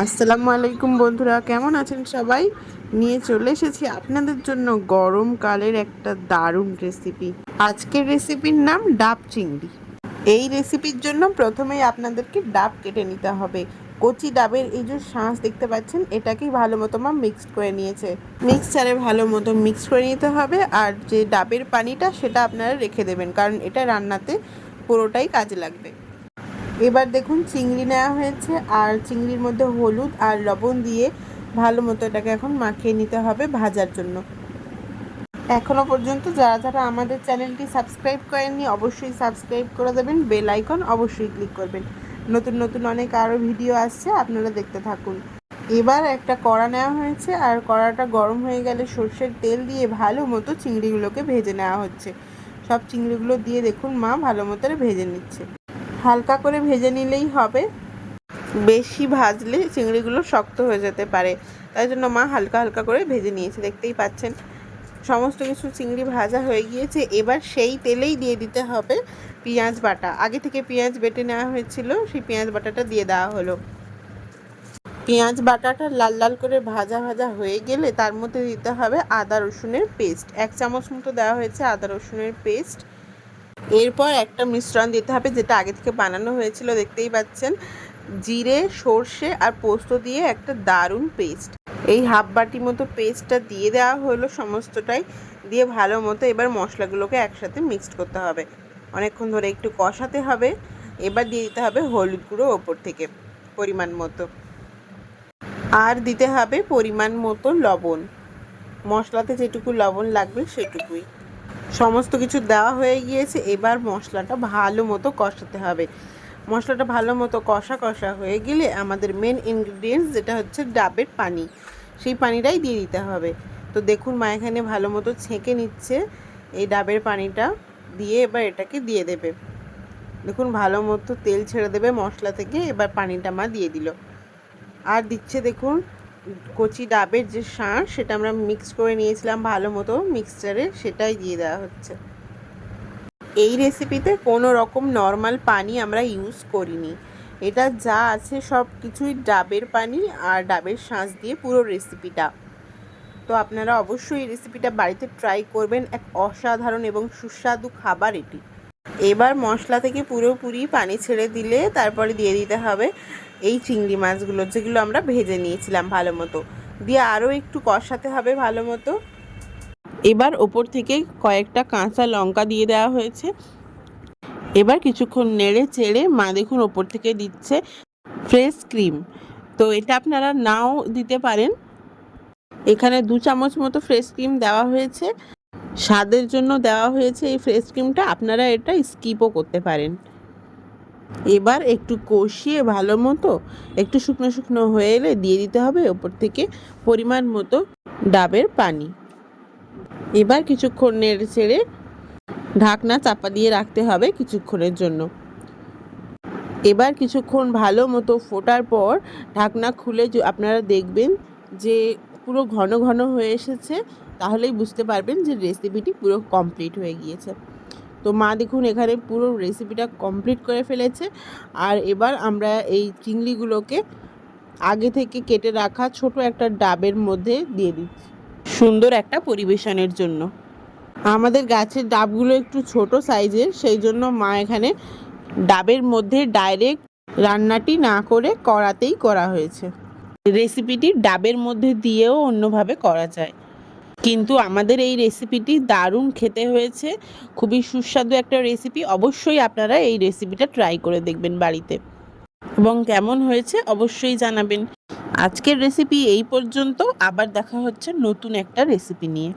আসসালামু আলাইকুম বন্ধুরা, কেমন আছেন সবাই? নিয়ে চলে এসেছি আপনাদের জন্য গরমকালের একটা দারুণ রেসিপি। আজকের রেসিপির নাম ডাব চিংড়ি। এই রেসিপির জন্য প্রথমেই আপনাদেরকে ডাব কেটে নিতে হবে। কচি ডাবের এই যে শাঁস দেখতে পাচ্ছেন, এটাকেই ভালো মতো মা মিক্সড করে নিয়েছে। মিক্সচারে ভালো মতো মিক্স করে নিতে হবে, আর যে ডাবের পানিটা সেটা আপনারা রেখে দেবেন, কারণ এটা রান্নাতে পুরোটাই কাজে লাগবে। এবার দেখুন চিংড়ি নেওয়া হয়েছে, আর চিংড়ির মধ্যে হলুদ আর লবণ দিয়ে ভালো মতো এটাকে এখন মাখিয়ে নিতে হবে ভাজার জন্য। এখনও পর্যন্ত যারা যারা আমাদের চ্যানেলটি সাবস্ক্রাইব করেননি অবশ্যই সাবস্ক্রাইব করে দেবেন, বেল আইকন অবশ্যই ক্লিক করবেন। নতুন নতুন অনেক আরও ভিডিও আসছে, আপনারা দেখতে থাকুন। এবার একটা কড়া নেওয়া হয়েছে, আর কড়াটা গরম হয়ে গেলে সর্ষের তেল দিয়ে ভালো মতো চিংড়িগুলোকে ভেজে নেওয়া হচ্ছে। সব চিংড়িগুলো দিয়ে দেখুন মা ভালো মতো ভেজে নিচ্ছে। হালকা করে ভেজে নিলেই হবে, বেশি ভাজলে চিংড়িগুলো শক্ত হয়ে যেতে পারে, তাই জন্য মা হালকা হালকা করে ভেজে নিয়েছে। দেখতেই পাচ্ছেন সমস্ত কিছু চিংড়ি ভাজা হয়ে গিয়েছে। এবার সেই তেলেই দিয়ে দিতে হবে পেঁয়াজ বাটা। আগে থেকে পেঁয়াজ বেটে নেওয়া হয়েছিল, সেই পেঁয়াজ বাটাটা দিয়ে দেওয়া হলো। পেঁয়াজ বাটাটা লাল লাল করে ভাজা ভাজা হয়ে গেলে তার মধ্যে দিতে হবে আদা রসুনের পেস্ট। 1 চামচ মতো দেওয়া হয়েছে আদা রসুনের পেস্ট। এরপর একটা মিশ্রণ দিতে হবে, যেটা আগে থেকে বানানো হয়েছিল, দেখতেই পাচ্ছেন জিরে, সর্ষে আর পোস্ত দিয়ে একটা দারুণ পেস্ট। এই হাফ বাটি মতো পেস্টটা দিয়ে দেওয়া হলো সমস্তটাই। দিয়ে ভালো মতো এবার মশলাগুলোকে একসাথে মিক্সড করতে হবে, অনেকক্ষণ ধরে একটু কষাতে হবে। এবার দিয়ে দিতে হবে হলুদ গুঁড়ো ওপর থেকে পরিমাণ মতো, আর দিতে হবে পরিমাণ মতো লবণ। মশলাতে যেটুকু লবণ লাগবে সেটুকুই। সমস্ত কিছু দেওয়া হয়ে গিয়েছে। এবার মশলাটা ভালো মতো কষাতে হবে। মশলাটা ভালো মতো কষা কষা হয়ে গেলে আমাদের মেন ইনগ্রিডিয়েন্টস যেটা হচ্ছে ডাবের পানি, সেই পানিটাই দিয়ে দিতে হবে। তো দেখুন মা এখানে ভালো মতো ছেঁকে নিচ্ছে এই ডাবের পানিটা দিয়ে। এবার এটাকে দিয়ে দেবে। দেখুন ভালো মতো তেল ছেড়ে দেবে মশলা থেকে। এবার পানিটা মা দিয়ে দিল, আর দিচ্ছে দেখুন কচি ডাবের যে শাঁস, সেটা আমরা মিক্স করে নিয়েছিলাম ভালো মতো মিক্সচারে, সেটাই দিয়ে দেওয়া হচ্ছে। এই রেসিপিতে কোনো রকম নর্মাল পানি আমরা ইউজ করিনি। এটা যা আছে সব কিছুই ডাবের পানি আর ডাবের শাঁস দিয়ে পুরো রেসিপিটা। তো আপনারা অবশ্যই এই রেসিপিটা বাড়িতে ট্রাই করবেন। এক অসাধারণ এবং সুস্বাদু খাবার এটি। এবার মশলা থেকে পুরোপুরি পানি ছেড়ে দিলে তারপরে দিয়ে দিতে হবে এই চিংড়ি মাছগুলো, যেগুলো আমরা ভেজে নিয়েছিলাম ভালো মতো, দিয়ে আরও একটু কষাতে হবে ভালো মতো। এবার ওপর থেকে কয়েকটা কাঁচা লঙ্কা দিয়ে দেওয়া হয়েছে। এবার কিছুক্ষণ নেড়ে চেড়ে মা দেখুন ওপর থেকে দিচ্ছে ফ্রেশ ক্রিম। তো এটা আপনারা নাও দিতে পারেন। এখানে 2 চামচ মতো ফ্রেশ ক্রিম দেওয়া হয়েছে, স্বাদের জন্য দেওয়া হয়েছে এই ফ্রেশ ক্রিমটা, আপনারা এটা স্কিপও করতে পারেন। এবার একটু কষিয়ে ভালো মতো একটু শুকনো শুকনো হয়ে এলে দিয়ে দিতে হবে ওপর থেকে পরিমাণ মতো ডাবের পানি। এবার কিছুক্ষণ নেড়ে চেড়ে ঢাকনা চাপা দিয়ে রাখতে হবে কিছুক্ষণের জন্য। এবার কিছুক্ষণ ভালো মতো ফোটার পর ঢাকনা খুলে আপনারা দেখবেন যে পুরো ঘন ঘন হয়ে এসেছে, তাহলেই বুঝতে পারবেন যে রেসিপিটি পুরো কমপ্লিট হয়ে গিয়েছে। তো মা দেখুন এখানে পুরো রেসিপিটা কমপ্লিট করে ফেলেছে। আর এবার আমরা এই চিংড়িগুলোকে আগে থেকে কেটে রাখা ছোট একটা ডাবের মধ্যে দিয়ে দিচ্ছি সুন্দর একটা পরিবেশনের জন্য। আমাদের গাছের ডাবগুলো একটু ছোট সাইজের, সেই জন্য মা এখানে ডাবের মধ্যে ডাইরেক্ট রান্নাটি না করে কড়াতেই করা হয়েছে। রেসিপিটি ডাবের মধ্যে দিয়েও অন্যভাবে করা যায়, কিন্তু আমাদের এই রেসিপিটি দারুণ খেতে হয়েছে। খুবই সুস্বাদু একটা রেসিপি। অবশ্যই আপনারা এই রেসিপিটা ট্রাই করে দেখবেন বাড়িতে, এবং কেমন হয়েছে অবশ্যই জানাবেন। আজকের রেসিপি এই পর্যন্ত, আবার দেখা হচ্ছে নতুন একটা রেসিপি নিয়ে।